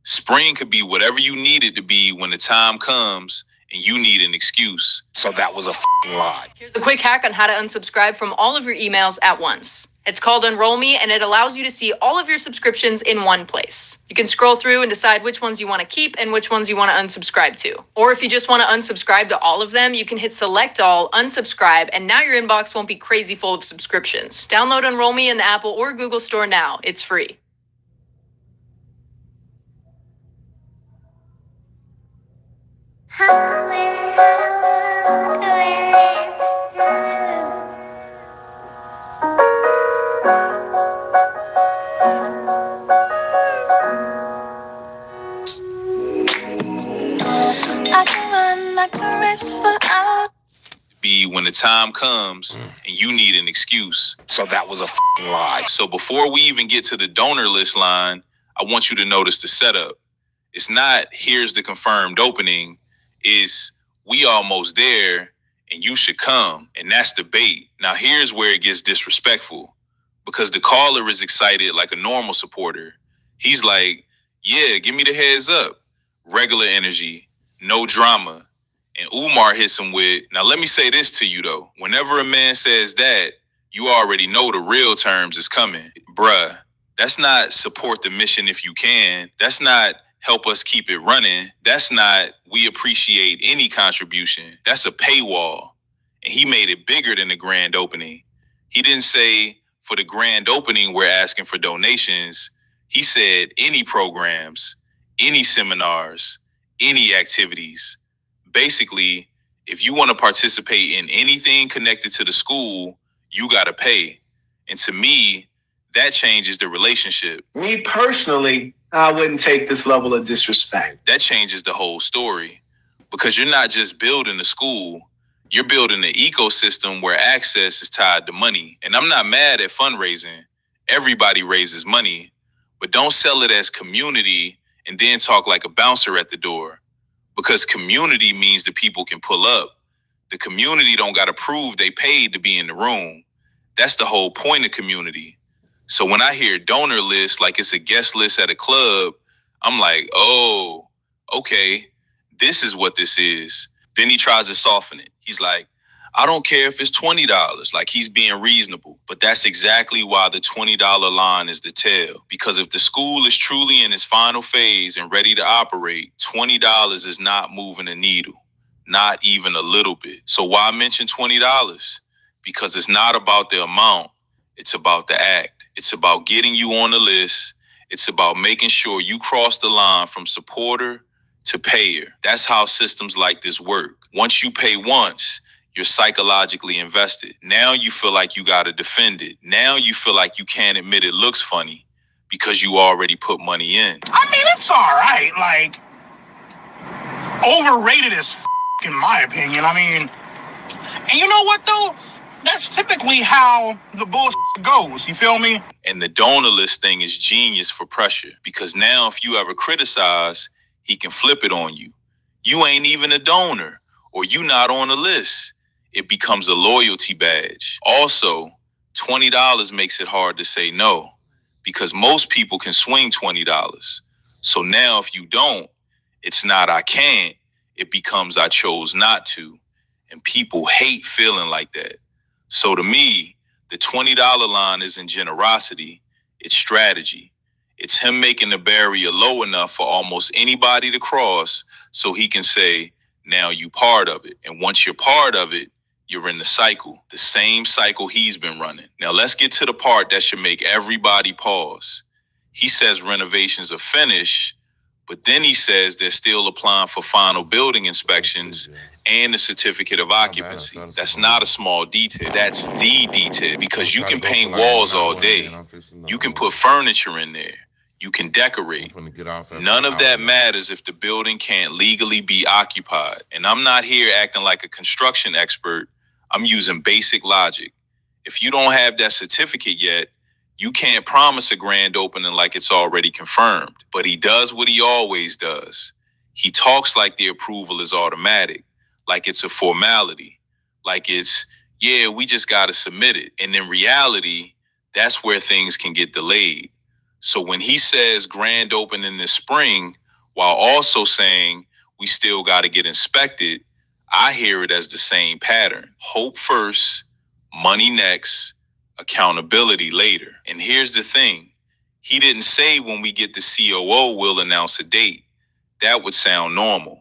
Spring could be whatever you need it to be when the time comes and you need an excuse. So that was a lie. Here's a quick hack on how to unsubscribe from all of your emails at once. It's called Enroll Me, and it allows you to see all of your subscriptions in one place. You can scroll through and decide which ones you want to keep and which ones you want to unsubscribe to. Or if you just want to unsubscribe to all of them, you can hit Select All, Unsubscribe, and now your inbox won't be crazy full of subscriptions. Download Enroll Me in the Apple or Google Store now. It's free. Be when the time comes and you need an excuse. So that was a lie. So before we even get to the donor list line, I want you to notice the setup. It's not here's the confirmed opening. It's we almost there and you should come. And that's the bait. Now here's where it gets disrespectful, because the caller is excited like a normal supporter. He's like, yeah, give me the heads up. Regular energy, no drama. And Umar hits him with, now let me say this to you though. Whenever a man says that, you already know the real terms is coming. Bruh, that's not support the mission if you can. That's not help us keep it running. That's not we appreciate any contribution. That's a paywall. And he made it bigger than the grand opening. He didn't say for the grand opening we're asking for donations. He said any programs, any seminars, any activities. Basically, if you want to participate in anything connected to the school, you got to pay. And to me, that changes the relationship. Me personally, I wouldn't take this level of disrespect. That changes the whole story because you're not just building a school, you're building an ecosystem where access is tied to money. And I'm not mad at fundraising. Everybody raises money, but don't sell it as community and then talk like a bouncer at the door, because community means the people can pull up. The community don't got to prove they paid to be in the room. That's the whole point of community. So when I hear donor list like it's a guest list at a club, I'm like, oh, okay, this is what this is. Then he tries to soften it. He's like, I don't care if it's $20, like he's being reasonable. But that's exactly why the $20 line is the tell. Because if the school is truly in its final phase and ready to operate, $20 is not moving a needle, not even a little bit. So why mention $20? Because it's not about the amount, it's about the act. It's about getting you on the list. It's about making sure you cross the line from supporter to payer. That's how systems like this work. Once you pay once, you're psychologically invested. Now you feel like you got to defend it. Now you feel like you can't admit it looks funny because you already put money in. I mean, it's all right. Like, overrated as in my opinion. I mean, and you know what though? That's typically how the bullshit goes. You feel me? And the donor list thing is genius for pressure, because now if you ever criticize, he can flip it on you. You ain't even a donor, or you not on the list. It becomes a loyalty badge. Also, $20 makes it hard to say no, because most people can swing $20. So now if you don't, it's not I can't, it becomes I chose not to. And people hate feeling like that. So to me, the $20 line isn't generosity, it's strategy. It's him making the barrier low enough for almost anybody to cross so he can say, now you part of it. And once you're part of it, you're in the cycle, the same cycle he's been running. Now let's get to the part that should make everybody pause. He says renovations are finished, but then he says they're still applying for final building inspections and the certificate of occupancy. That's not a small detail. That's the detail, because you can paint walls all day. You can put furniture in there. You can decorate. None of that matters if the building can't legally be occupied. And I'm not here acting like a construction expert. I'm using basic logic. If you don't have that certificate yet, you can't promise a grand opening like it's already confirmed. But he does what he always does. He talks like the approval is automatic, like it's a formality, like it's, yeah, we just got to submit it. And in reality, that's where things can get delayed. So when he says grand opening this spring, while also saying we still got to get inspected, I hear it as the same pattern. Hope first, money next, accountability later. And here's the thing. He didn't say when we get the COO, we'll announce a date. That would sound normal.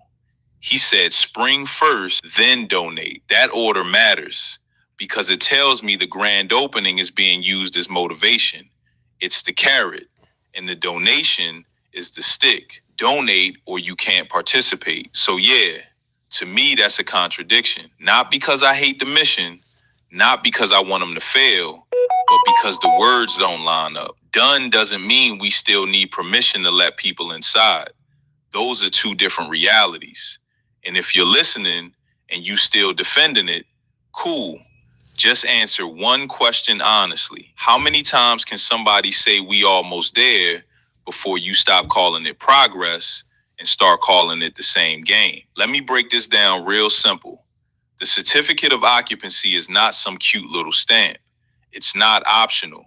He said spring first, then donate. That order matters because it tells me the grand opening is being used as motivation. It's the carrot, and the donation is the stick. Donate or you can't participate. So yeah, to me, that's a contradiction. Not because I hate the mission, not because I want them to fail, but because the words don't line up. Done doesn't mean we still need permission to let people inside. Those are two different realities. And if you're listening and you still defending it, cool. Just answer one question honestly. How many times can somebody say we almost there before you stop calling it progress and start calling it the same game? Let me break this down real simple. The certificate of occupancy is not some cute little stamp. It's not optional.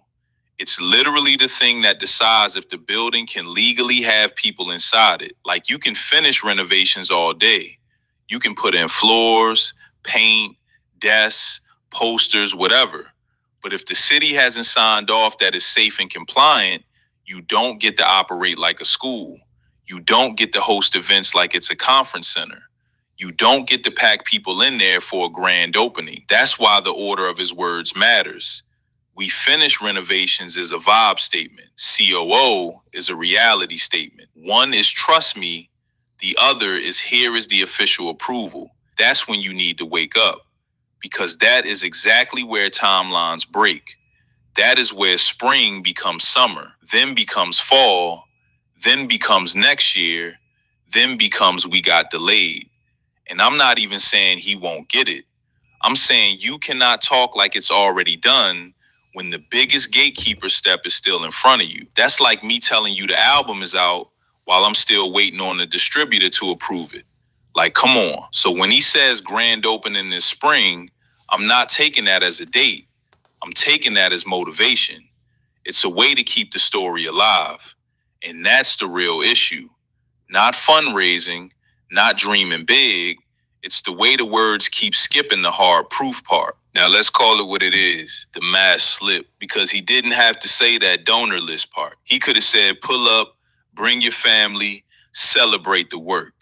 It's literally the thing that decides if the building can legally have people inside it. Like, you can finish renovations all day. You can put in floors, paint, desks, posters, whatever. But if the city hasn't signed off that it's safe and compliant, you don't get to operate like a school. You don't get to host events like it's a conference center. You don't get to pack people in there for a grand opening. That's why the order of his words matters. We finish renovations is a vibe statement. COO is a reality statement. One is trust me. The other is here is the official approval. That's when you need to wake up, because that is exactly where timelines break. That is where spring becomes summer, then becomes fall, then becomes next year, then becomes we got delayed. And I'm not even saying he won't get it. I'm saying you cannot talk like it's already done when the biggest gatekeeper step is still in front of you. That's like me telling you the album is out while I'm still waiting on the distributor to approve it. Like, come on. So when he says grand opening this spring, I'm not taking that as a date. I'm taking that as motivation. It's a way to keep the story alive. And that's the real issue. Not fundraising, not dreaming big. It's the way the words keep skipping the hard proof part. Now let's call it what it is, the mass slip, because he didn't have to say that donor list part. He could have said, pull up, bring your family, celebrate the work.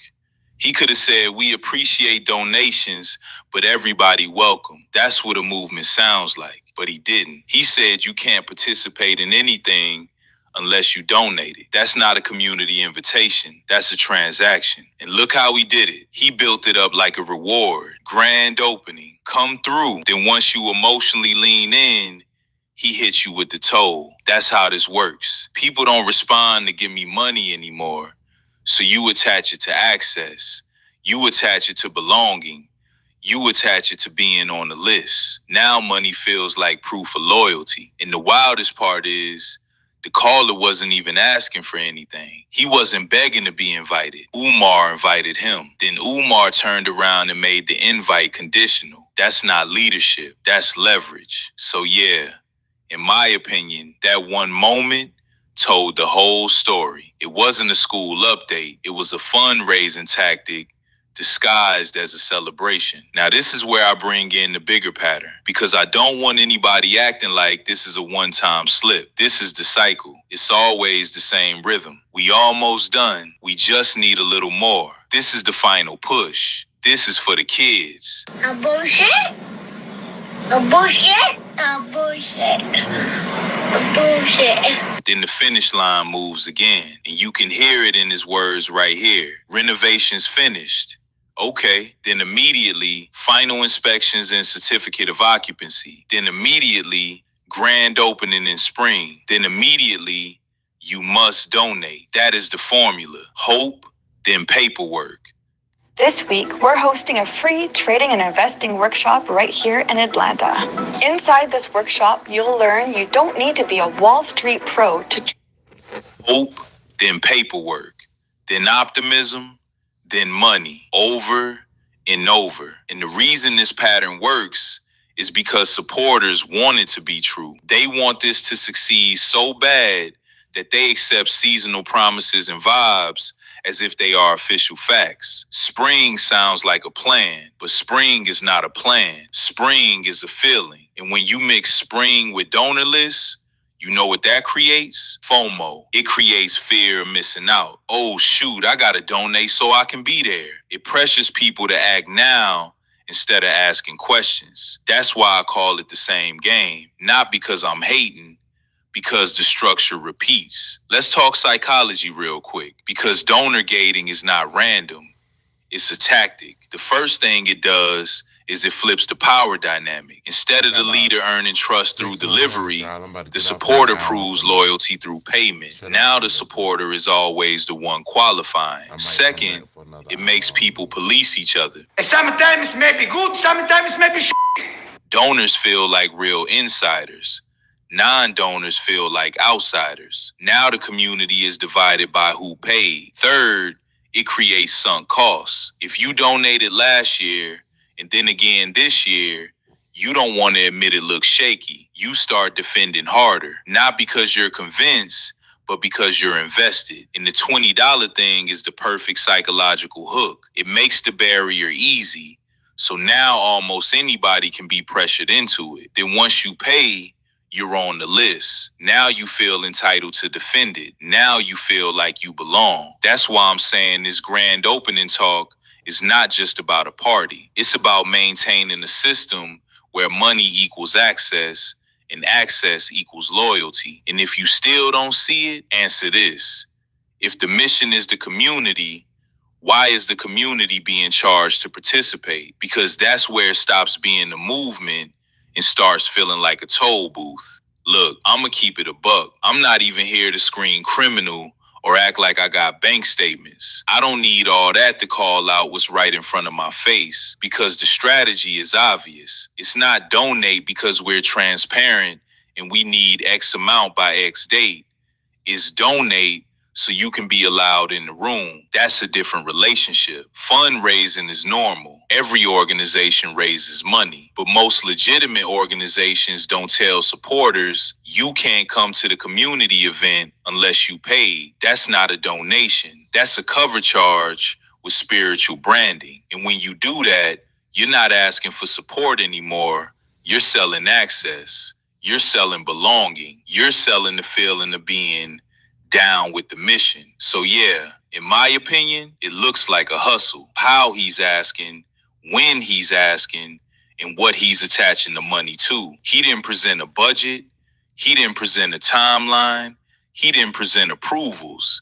He could have said, we appreciate donations, but everybody welcome. That's what a movement sounds like, but he didn't. He said you can't participate in anything unless you donate it. That's not a community invitation. That's a transaction. And look how he did it. He built it up like a reward. Grand opening. Come through. Then once you emotionally lean in, he hits you with the toll. That's how this works. People don't respond to give me money anymore. So you attach it to access. You attach it to belonging. You attach it to being on the list. Now money feels like proof of loyalty. And the wildest part is, the caller wasn't even asking for anything. He wasn't begging to be invited. Umar invited him. Then Umar turned around and made the invite conditional. That's not leadership. That's leverage. So yeah, in my opinion, that one moment told the whole story. It wasn't a school update. It was a fundraising tactic disguised as a celebration. Now, this is where I bring in the bigger pattern, because I don't want anybody acting like this is a one-time slip. This is the cycle. It's always the same rhythm. We almost done. We just need a little more. This is the final push. This is for the kids. A bullshit? A bullshit? A bullshit. A bullshit. Then the finish line moves again, and you can hear it in his words right here. Renovations finished. Okay, then immediately, final inspections and certificate of occupancy. Then immediately, grand opening in spring. Then immediately, you must donate. That is the formula. Hope, then paperwork. This week, we're hosting a free trading and investing workshop right here in Atlanta. Inside this workshop, you'll learn you don't need to be a Wall Street pro to... Hope, then paperwork, then optimism, then money, over and over. And the reason this pattern works is because supporters want it to be true. They want this to succeed so bad that they accept seasonal promises and vibes as if they are official facts. Spring sounds like a plan, but spring is not a plan. Spring is a feeling. And when you mix spring with donor lists, you know what that creates? FOMO. It creates fear of missing out. Oh, shoot, I gotta donate so I can be there. It pressures people to act now instead of asking questions. That's why I call it the same game. Not because I'm hating, because the structure repeats. Let's talk psychology real quick, because donor gating is not random. It's a tactic. The first thing it does is it flips the power dynamic. Instead of the leader earning trust through delivery, the supporter proves loyalty through payment. Now the supporter is always the one qualifying. Second, it makes people police each other. Sometimes it may be good, sometimes it may be shit. Donors feel like real insiders. Non-donors feel like outsiders. Now the community is divided by who paid. Third, it creates sunk costs. If you donated last year, and then again this year, you don't want to admit it looks shaky. You start defending harder, not because you're convinced, but because you're invested. And the $20 thing is the perfect psychological hook. It makes the barrier easy. So now almost anybody can be pressured into it. Then once you pay, you're on the list. Now you feel entitled to defend it. Now you feel like you belong. That's why I'm saying this grand opening talk is not just about a party. It's about maintaining a system where money equals access and access equals loyalty. And if you still don't see it, answer this. If the mission is the community, why is the community being charged to participate? Because that's where it stops being a movement and starts feeling like a toll booth. Look, I'ma keep it a buck. I'm not even here to scream criminal or act like I got bank statements. I don't need all that to call out what's right in front of my face because the strategy is obvious. It's not donate because we're transparent and we need X amount by X date. It's donate so you can be allowed in the room. That's a different relationship. Fundraising is normal. Every organization raises money, but most legitimate organizations don't tell supporters, you can't come to the community event unless you pay. That's not a donation. That's a cover charge with spiritual branding. And when you do that, you're not asking for support anymore. You're selling access. You're selling belonging. You're selling the feeling of being down with the mission. So yeah, in my opinion, it looks like a hustle. How he's asking, when he's asking, and what he's attaching the money to. He didn't present a budget. He didn't present a timeline. He didn't present approvals.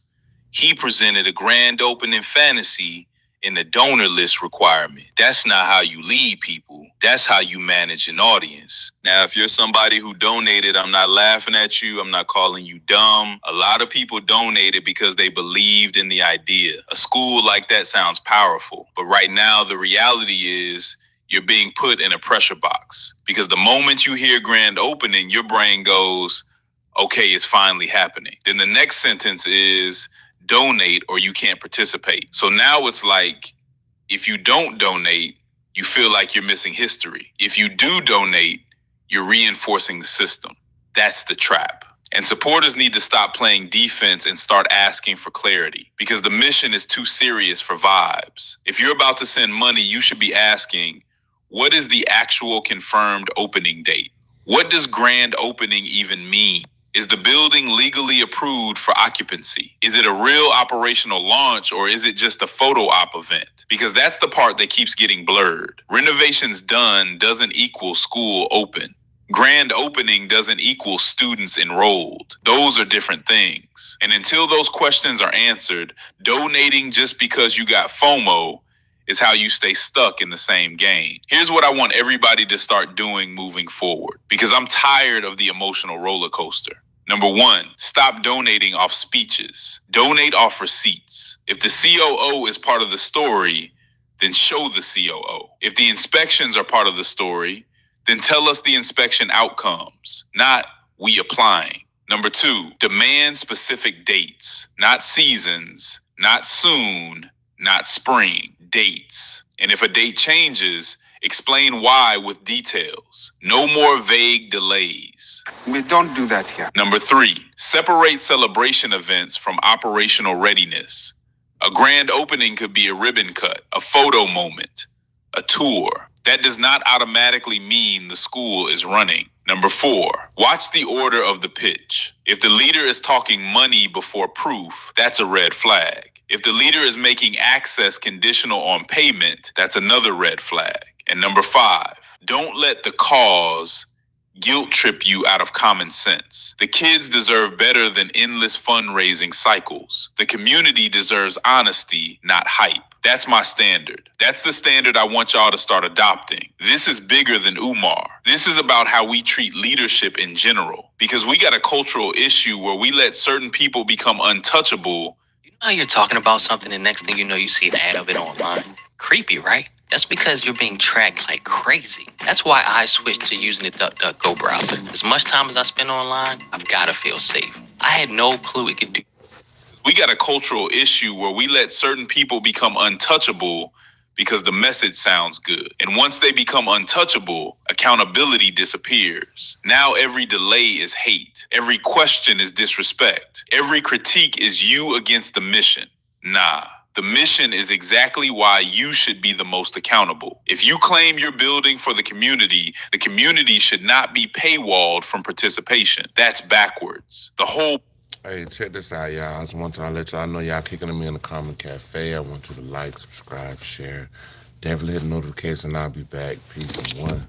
He presented a grand opening fantasy and a donor list requirement. That's not how you lead people. That's how you manage an audience. Now, if you're somebody who donated, I'm not laughing at you. I'm not calling you dumb. A lot of people donated because they believed in the idea. A school like that sounds powerful. But right now, the reality is you're being put in a pressure box. Because the moment you hear grand opening, your brain goes, okay, it's finally happening. Then the next sentence is donate or you can't participate. So now it's like, if you don't donate, you feel like you're missing history. If you do donate, you're reinforcing the system. That's the trap. And supporters need to stop playing defense and start asking for clarity because the mission is too serious for vibes. If you're about to send money, you should be asking, what is the actual confirmed opening date? What does grand opening even mean? Is the building legally approved for occupancy? Is it a real operational launch or is it just a photo op event? Because that's the part that keeps getting blurred. Renovations done doesn't equal school open. Grand opening doesn't equal students enrolled. Those are different things. And until those questions are answered, donating just because you got FOMO is how you stay stuck in the same game. Here's what I want everybody to start doing moving forward, because I'm tired of the emotional roller coaster. Number one, stop donating off speeches. Donate off receipts. If the COO is part of the story, then show the COO. If the inspections are part of the story, then tell us the inspection outcomes, not we applying. Number two, demand specific dates, not seasons, not soon, not spring, dates. And if a date changes, explain why with details. No more vague delays. We don't do that here. Number three, separate celebration events from operational readiness. A grand opening could be a ribbon cut, a photo moment, a tour. That does not automatically mean the school is running. Number four, watch the order of the pitch. If the leader is talking money before proof, that's a red flag. If the leader is making access conditional on payment, that's another red flag. And number five, don't let the cause guilt trip you out of common sense. The kids deserve better than endless fundraising cycles. The community deserves honesty, not hype. That's my standard. That's the standard I want y'all to start adopting. This is bigger than Umar. This is about how we treat leadership in general. Because we got a cultural issue where we let certain people become untouchable. You know how you're talking about something and next thing you know you see an ad of it online? Creepy, right? That's because you're being tracked like crazy. That's why I switched to using the DuckDuckGo browser. As much time as I spend online, I've got to feel safe. I had no clue it could do. We got a cultural issue where we let certain people become untouchable because the message sounds good. And once they become untouchable, accountability disappears. Now every delay is hate. Every question is disrespect. Every critique is you against the mission. Nah. The mission is exactly why you should be the most accountable. If you claim you're building for the community should not be paywalled from participation. That's backwards. The whole... Hey, check this out, y'all. I just want to let y'all know y'all kicking me in the comment cafe. I want you to like, subscribe, share. Definitely hit the notification. I'll be back. Peace and one.